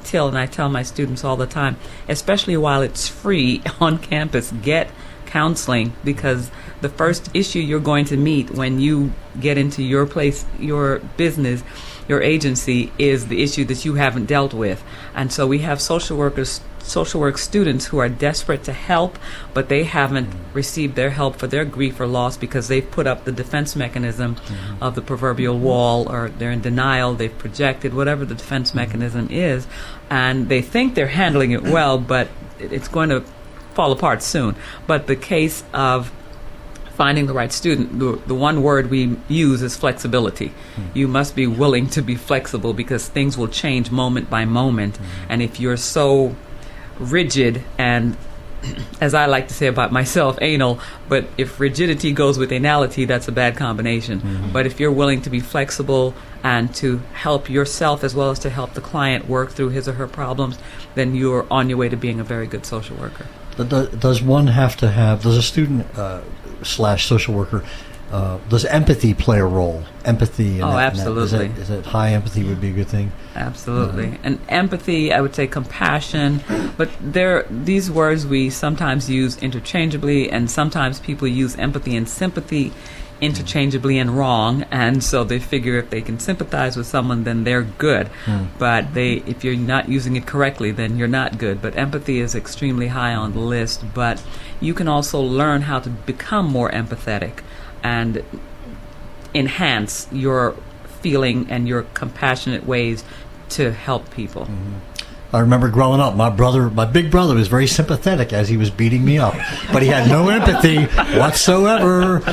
tell my students all the time, especially while it's free on campus, get counseling, because the first issue you're going to meet when you get into your place, your business, your agency, is the issue that you haven't dealt with. And so we have social work students who are desperate to help, but they haven't received their help for their grief or loss because they've put up the defense mechanism of the proverbial wall, or they're in denial, they've projected, whatever the defense mechanism is, and they think they're handling it well, but it's going to fall apart soon. But the case of finding the right student, the one word we use is flexibility. You must be willing to be flexible, because things will change moment by moment. And if you're so rigid and as I like to say about myself, anal, but if rigidity goes with anality, that's a bad combination. Mm-hmm. But if you're willing to be flexible and to help yourself as well as to help the client work through his or her problems, then you're on your way to being a very good social worker. Does one have to have, does a student / social worker, does empathy play a role? Empathy. Absolutely. Is it high empathy would be a good thing? Absolutely. And empathy, I would say compassion, but these words we sometimes use interchangeably, and sometimes people use empathy and sympathy interchangeably and wrong, and so they figure if they can sympathize with someone, then they're good. But if you're not using it correctly, then you're not good. But empathy is extremely high on the list, but you can also learn how to become more empathetic and enhance your feeling and your compassionate ways to help people. I remember growing up, my big brother was very sympathetic as he was beating me up, but he had no empathy whatsoever.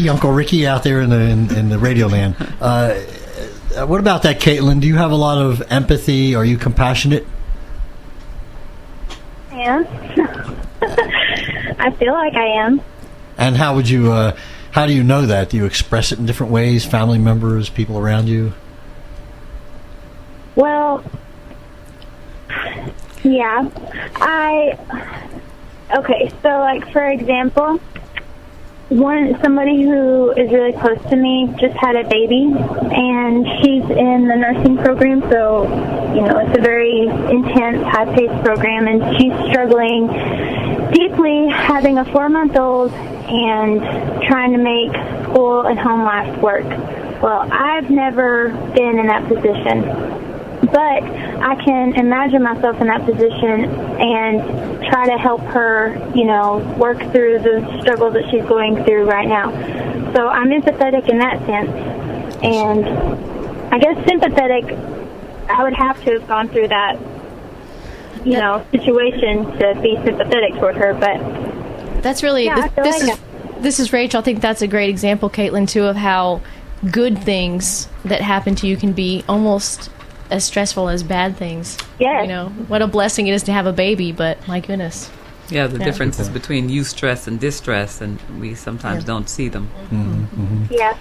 Uncle Ricky out there in the radio land. What about that, Caitlyn? Do you have a lot of empathy? Are you compassionate? Yeah. I feel like I am. And how would you? How do you know that? Do you express it in different ways? Family members, people around you? Well, yeah. Okay, so like for example, somebody who is really close to me just had a baby, and she's in the nursing program, so it's a very intense, high-paced program, and she's struggling deeply having a 4-month-old and trying to make school and home life work. Well, I've never been in that position, but I can imagine myself in that position and try to help her, work through the struggle that she's going through right now. So I'm empathetic in that sense. And I guess sympathetic, I would have to have gone through that, situation to be sympathetic toward her, but that's really, yeah, this is Rachel. I think that's a great example, Caitlyn, too, of how good things that happen to you can be almost as stressful as bad things. Yeah. What a blessing it is to have a baby, but my goodness. Yeah, the difference is between eustress and distress, and we sometimes don't see them. Yeah.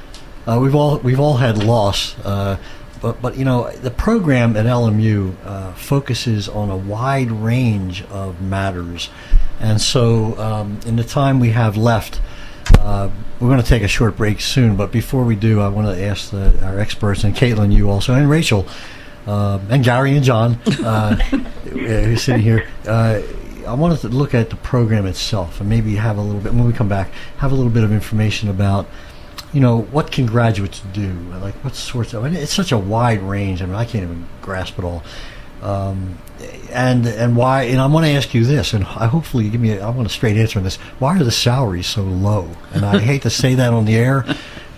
We've all had loss, but the program at LMU focuses on a wide range of matters, and so in the time we have left, we're going to take a short break soon. But before we do, I want to ask our experts, and Caitlyn, you also, and Rachel, and Gary and John, who's sitting here. I wanted to look at the program itself, and maybe have a little bit, when we come back, have a little bit of information about, what can graduates do? Like, what sorts of, it's such a wide range. I can't even grasp it all. And why, and I want to ask you this, and hopefully you give me, I want a straight answer on this. Why are the salaries so low? And I hate to say that on the air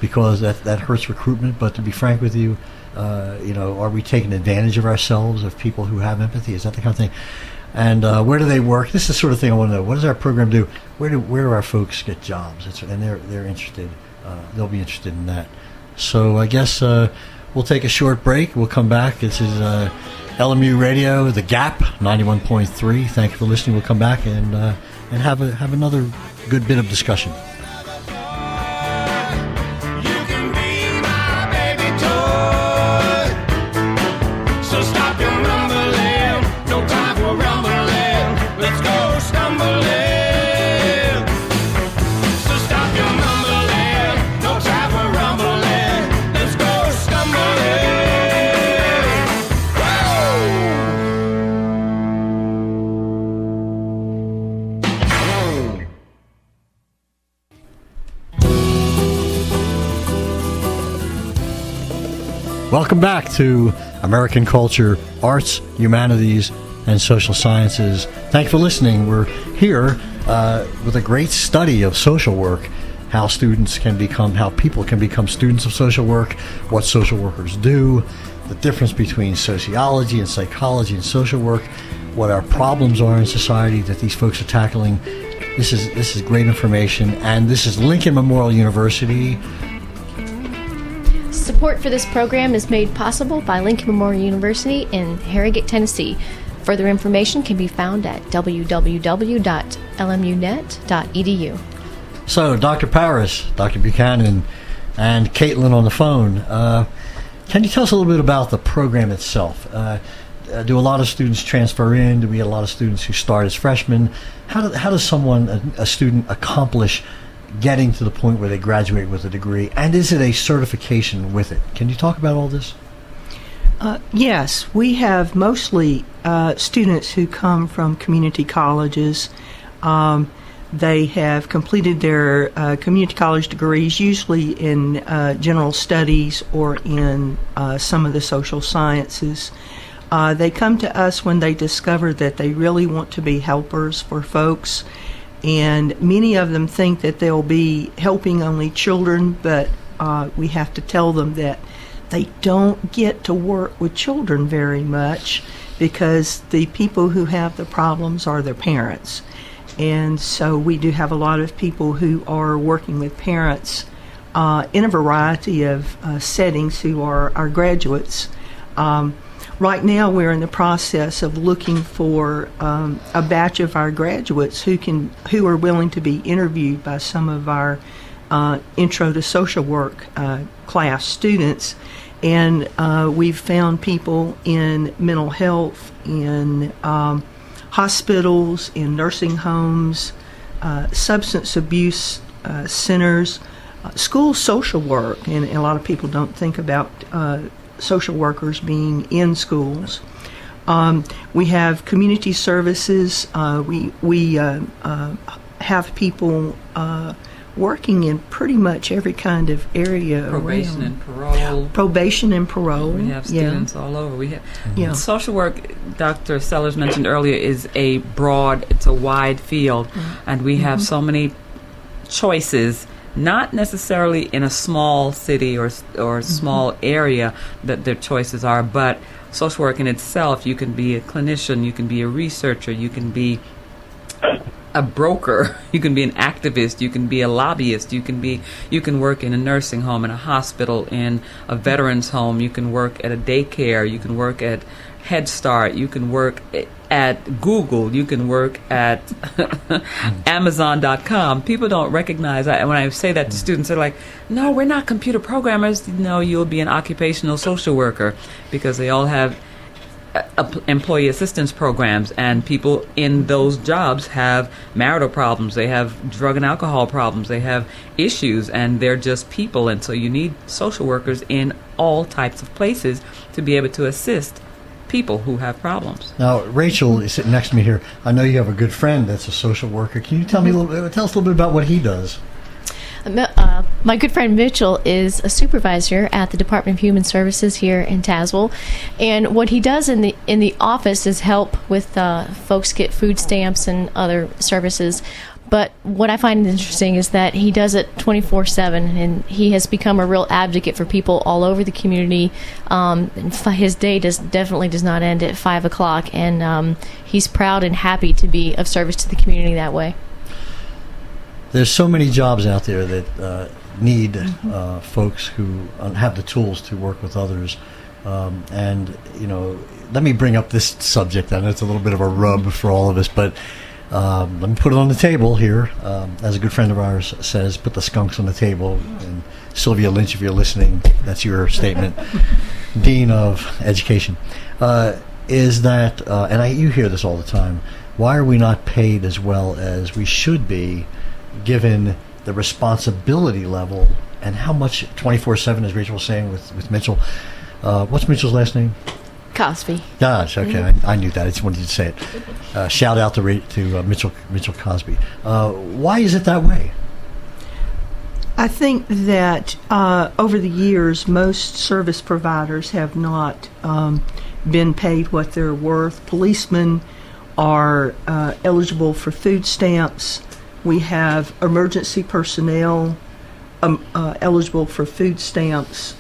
because that hurts recruitment, but to be frank with you, are we taking advantage of ourselves, of people who have empathy? Is that the kind of thing? And where do they work? This is the sort of thing I want to know. What does our program do? Where do our folks get jobs? And they're interested. They'll be interested in that. So I guess we'll take a short break. We'll come back. This is LMU Radio, The Gap, 91.3. Thank you for listening. We'll come back and have another good bit of discussion. Welcome back to American Culture, Arts, Humanities, and Social Sciences. Thank you for listening. We're here with a great study of social work, how people can become students of social work, what social workers do, the difference between sociology and psychology and social work, what our problems are in society that these folks are tackling. This is great information, and this is Lincoln Memorial University. Support for this program is made possible by Lincoln Memorial University in Harrogate, Tennessee. Further information can be found at www.lmunet.edu. So, Dr. Paris, Dr. Buchanan, and Caitlyn on the phone. Can you tell us a little bit about the program itself? Do a lot of students transfer in? Do we get a lot of students who start as freshmen? How does a student, accomplish getting to the point where they graduate with a degree? And is it a certification with it? Can you talk about all this? Yes, we have mostly students who come from community colleges. They have completed their community college degrees, usually in general studies or in some of the social sciences. They come to us when they discover that they really want to be helpers for folks, and many of them think that they'll be helping only children, but we have to tell them that they don't get to work with children very much because the people who have the problems are their parents. And so we do have a lot of people who are working with parents in a variety of settings who are our graduates. Right now we're in the process of looking for a batch of our graduates who are willing to be interviewed by some of our Intro to Social Work class students. And we've found people in mental health, in hospitals, in nursing homes, substance abuse centers, school social work, and a lot of people don't think about social workers being in schools. We have community services. We have people working in pretty much every kind of area. Probation around. and parole. Probation and parole. We have students all over. We have social work. Dr. Sellers mentioned earlier is it's a wide field, and we have so many choices. Not necessarily in a small city or small area that their choices are, but social work in itself. You can be a clinician. You can be a researcher. You can be a broker, you can be an activist, you can be a lobbyist, you can work in a nursing home, in a hospital, in a veterans home, you can work at a daycare, you can work at Head Start, you can work at Google, you can work at Amazon.com. People don't recognize that. And when I say that to students, they're like, no, we're not computer programmers. No, you'll be an occupational social worker, because they all have employee assistance programs, and people in those jobs have marital problems, they have drug and alcohol problems, they have issues, and they're just people. And so you need social workers in all types of places to be able to assist people who have problems. Now, Rachel is sitting next to me here. I know you have a good friend that's a social worker. Can you tell us a little bit about what he does? My good friend Mitchell is a supervisor at the Department of Human Services here in Tazewell, and what he does in the office is help with folks get food stamps and other services. But what I find interesting is that he does it 24/7, and he has become a real advocate for people all over the community. His day definitely does not end at 5 o'clock, and he's proud and happy to be of service to the community that way. There's so many jobs out there that need folks who have the tools to work with others. And, let me bring up this subject. I know it's a little bit of a rub for all of us, but let me put it on the table here. As a good friend of ours says, put the skunks on the table. And Sylvia Lynch, if you're listening, that's your statement. Dean of Education. Is that, and you hear this all the time, why are we not paid as well as we should be, given the responsibility level and how much 24/7, as Rachel was saying with Mitchell. What's Mitchell's last name? Cosby. Gosh, okay, I knew that. I just wanted you to say it. Shout out to Mitchell Cosby. Why is it that way? I think that over the years, most service providers have not been paid what they're worth. Policemen are eligible for food stamps. We have emergency personnel eligible for food stamps.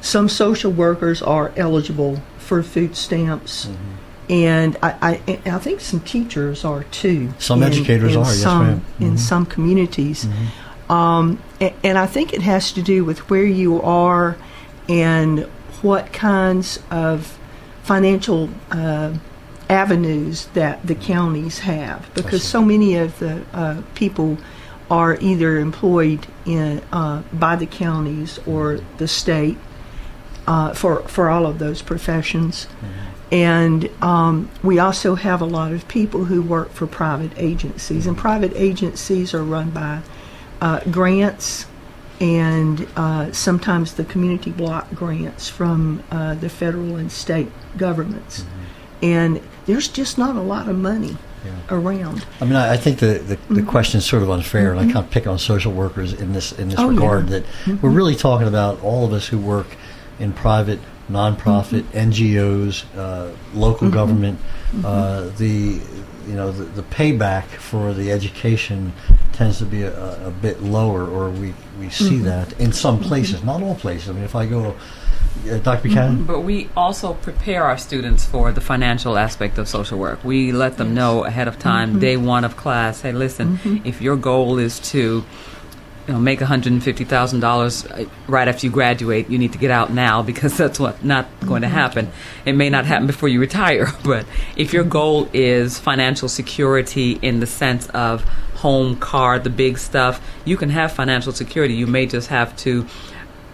Some social workers are eligible for food stamps. And I think some teachers are too. Some educators are, yes ma'am. In some communities. And I think it has to do with where you are and what kinds of financial avenues that the counties have, because so many of the people are either employed by the counties or the state for all of those professions. And we also have a lot of people who work for private agencies, and private agencies are run by grants and sometimes the community block grants from the federal and state governments. And there's just not a lot of money around. I mean, I think the question is sort of unfair, and I can't pick on social workers in this regard. That we're really talking about all of us who work in private, nonprofit, NGOs, local government. The payback for the education tends to be a bit lower, or we see that in some places, not all places. I mean, if I go, Dr. Buchanan? But we also prepare our students for the financial aspect of social work. We let them know ahead of time, day one of class, hey, listen, if your goal is to make $150,000 right after you graduate, you need to get out now, because that's not going to happen. It may not happen before you retire, but if your goal is financial security in the sense of home, car, the big stuff, you can have financial security. You may just have to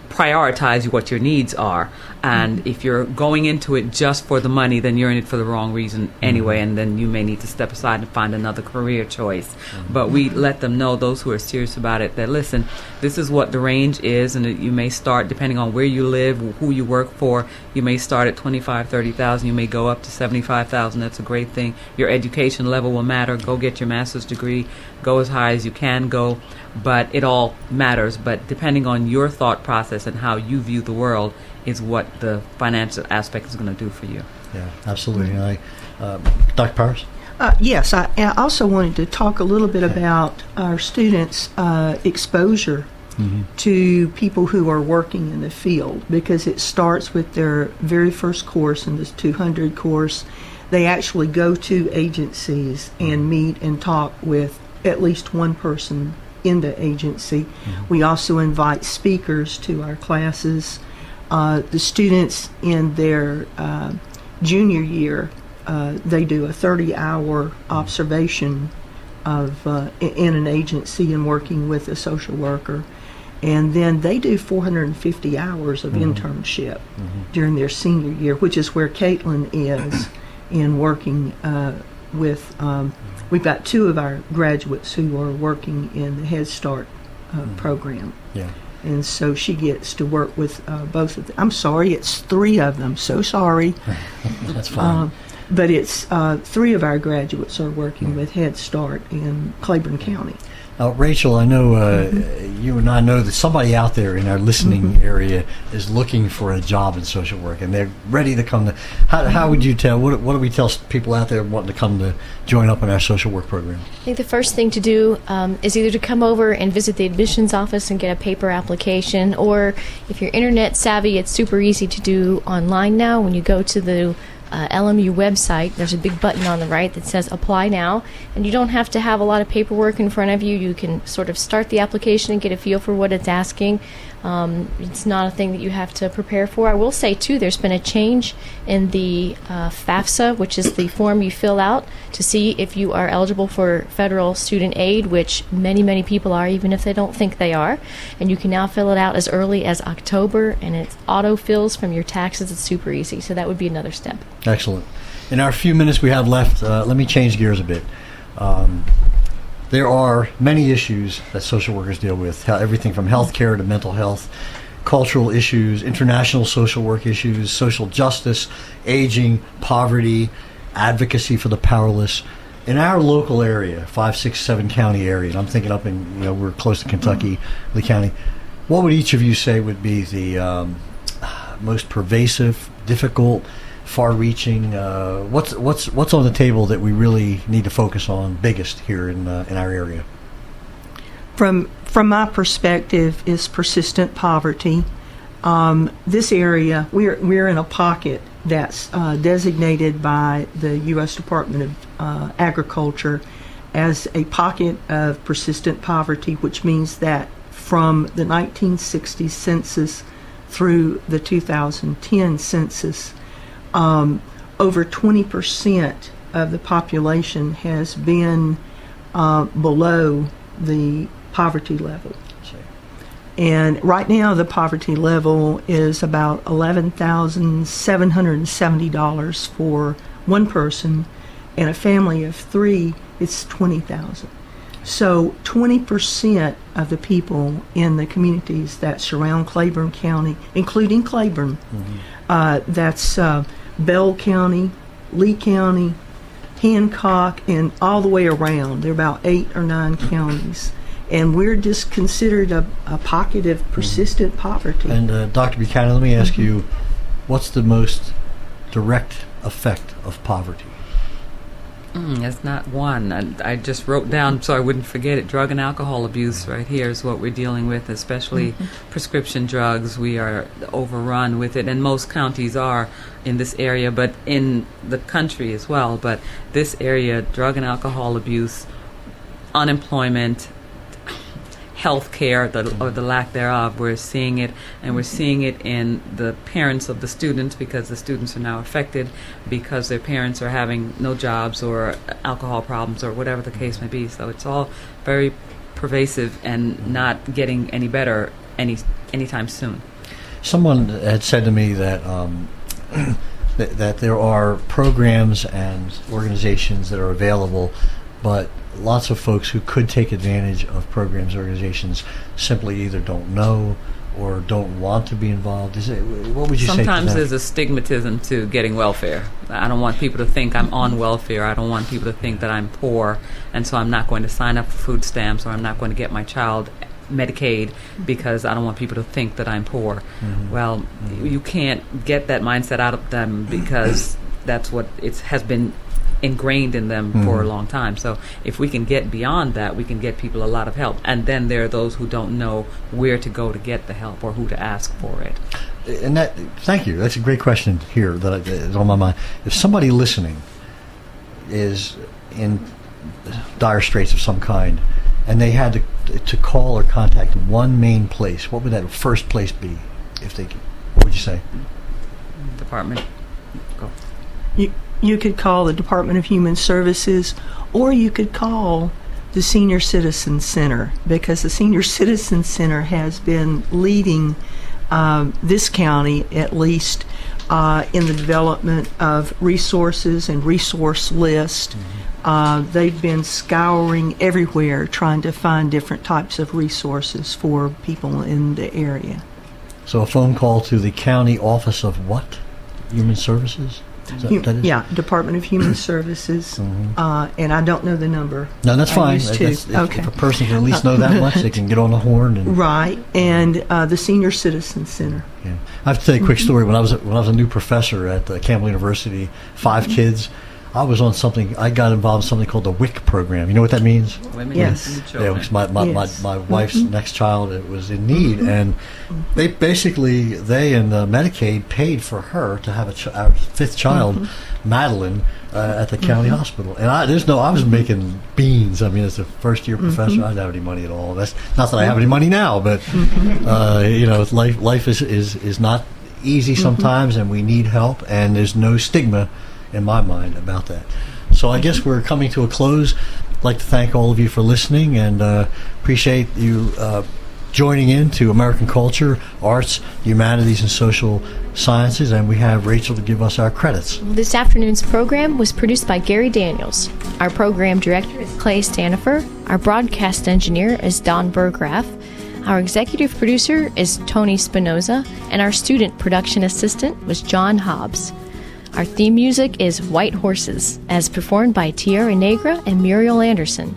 prioritize what your needs are. And if you're going into it just for the money, then you're in it for the wrong reason anyway, and then you may need to step aside and find another career choice. But we let them know, those who are serious about it, that listen, this is what the range is, and you may start, depending on where you live, who you work for, you may start at $25,000, $30,000, you may go up to $75,000. That's a great thing. Your education level will matter. Go get your master's degree. Go as high as you can go. But it all matters. But depending on your thought process and how you view the world is what the financial aspect is going to do for you. Yeah, absolutely. Dr. Powers? Yes, I also wanted to talk a little bit about our students' exposure to people who are working in the field, because it starts with their very first course in this 200 course. They actually go to agencies and meet and talk with at least one person in the agency. We also invite speakers to our classes. The students in their junior year, they do a 30-hour observation of in an agency and working with a social worker, and then they do 450 hours of internship during their senior year, which is where Caitlyn is in working with. We've got two of our graduates who are working in the Head Start program. Yeah. And so she gets to work with both of them. I'm sorry, it's three of them. So sorry. That's fine. But it's three of our graduates are working with Head Start in Claiborne County. Rachel, I know you and I know that somebody out there in our listening area is looking for a job in social work, and they're ready to come to. How would you tell? What do we tell people out there wanting to come to join up in our social work program? I think the first thing to do is either to come over and visit the admissions office and get a paper application, or if you're internet savvy, it's super easy to do online now. When you go to the LMU website, there's a big button on the right that says apply now, and you don't have to have a lot of paperwork in front of you. You can sort of start the application and get a feel for what it's asking. It's not a thing that you have to prepare for. I will say too, there's been a change in the FAFSA, which is the form you fill out to see if you are eligible for federal student aid, which many people are, even if they don't think they are. And you can now fill it out as early as October, and it auto fills from your taxes. It's super easy, so that would be another step. Excellent. In our few minutes we have left, let me change gears a bit. There are many issues that social workers deal with, everything from health care to mental health, cultural issues, international social work issues, social justice, aging, poverty, advocacy for the powerless. In our local area, 5, 6, 7 county area, and I'm thinking up in, we're close to Kentucky, the county, what would each of you say would be the most pervasive, difficult, far-reaching, what's on the table that we really need to focus on biggest here in our area? From my perspective, is persistent poverty. This area, we're in a pocket that's designated by the U.S. Department of Agriculture as a pocket of persistent poverty, which means that from the 1960 census through the 2010 census, over 20% of the population has been below the poverty level. And right now the poverty level is about $11,770 for one person, and a family of 3, it's $20,000. So 20% of the people in the communities that surround Claiborne County, including Claiborne, that's Bell County, Lee County, Hancock, and all the way around. There are about 8 or 9 counties. And we're just considered a pocket of persistent poverty. And Dr. Buchanan, let me ask you, what's the most direct effect of poverty? It's not one. I just wrote down so I wouldn't forget it. Drug and alcohol abuse right here is what we're dealing with, especially prescription drugs. We are overrun with it, and most counties are in this area, but in the country as well. But this area, drug and alcohol abuse, unemployment, health care, or the lack thereof, we're seeing it, and we're seeing it in the parents of the students, because the students are now affected because their parents are having no jobs or alcohol problems or whatever the case may be. So it's all very pervasive and not getting any better anytime soon. Someone had said to me that that there are programs and organizations that are available, but lots of folks who could take advantage of programs or organizations simply either don't know or don't want to be involved. What would you say to that? Sometimes there's a stigmatism to getting welfare. I don't want people to think I'm on welfare. I don't want people to think that I'm poor, and so I'm not going to sign up for food stamps, or I'm not going to get my child Medicaid because I don't want people to think that I'm poor. Well, you can't get that mindset out of them, because that's what it has been ingrained in them for a long time. So if we can get beyond that, we can get people a lot of help. And then there are those who don't know where to go to get the help or who to ask for it. And thank you. That's a great question here that is on my mind. If somebody listening is in dire straits of some kind, and they had to call or contact one main place, what would that first place be? If they could, what would you say? Department. Go. You could call the Department of Human Services, or you could call the Senior Citizen Center, because the Senior Citizen Center has been leading this county, at least, in the development of resources and resource lists. They've been scouring everywhere trying to find different types of resources for people in the area. So a phone call to the county office of what? Human Services? Yeah, Department of Human Services, and I don't know the number. No, that's fine. If a person can at least know that much, they can get on the horn. Right, and the Senior Citizen Center. Yeah. I have to tell you a quick story. When I was a new professor at Campbell University, 5 kids, I was on something. I got involved in something called the WIC program. You know what that means? Women yes. and children. Yeah, because my wife's next child was in need, and they and Medicaid paid for her to have our 5th child, Madeline, at the county hospital. And I was making beans. I mean, as a first-year professor, I didn't have any money at all. That's not that I have any money now, but life is not easy sometimes, and we need help. And there's no stigma in my mind about that. So I guess we're coming to a close. I'd like to thank all of you for listening, and appreciate you joining in to American Culture, Arts, Humanities, and Social Sciences. And we have Rachel to give us our credits. This afternoon's program was produced by Gary Daniels. Our program director is Clay Stanifer. Our broadcast engineer is Don Berggraf. Our executive producer is Tony Spinoza, and our student production assistant was John Hobbs. Our theme music is White Horses, as performed by Tierra Negra and Muriel Anderson.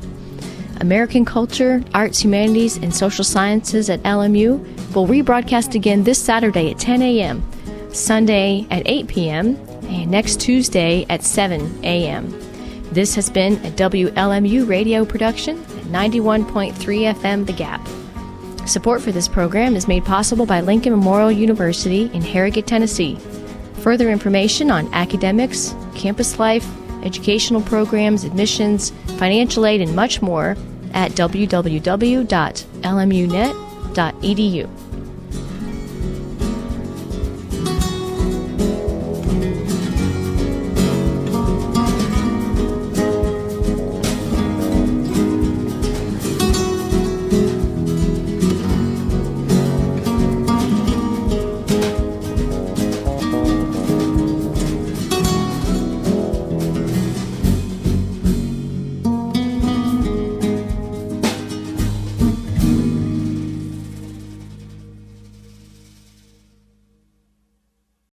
American Culture, Arts, Humanities, and Social Sciences at LMU will rebroadcast again this Saturday at 10 a.m., Sunday at 8 p.m., and next Tuesday at 7 a.m. This has been a WLMU radio production at 91.3 FM The Gap. Support for this program is made possible by Lincoln Memorial University in Harrogate, Tennessee. Further information on academics, campus life, educational programs, admissions, financial aid, and much more at www.lmunet.edu.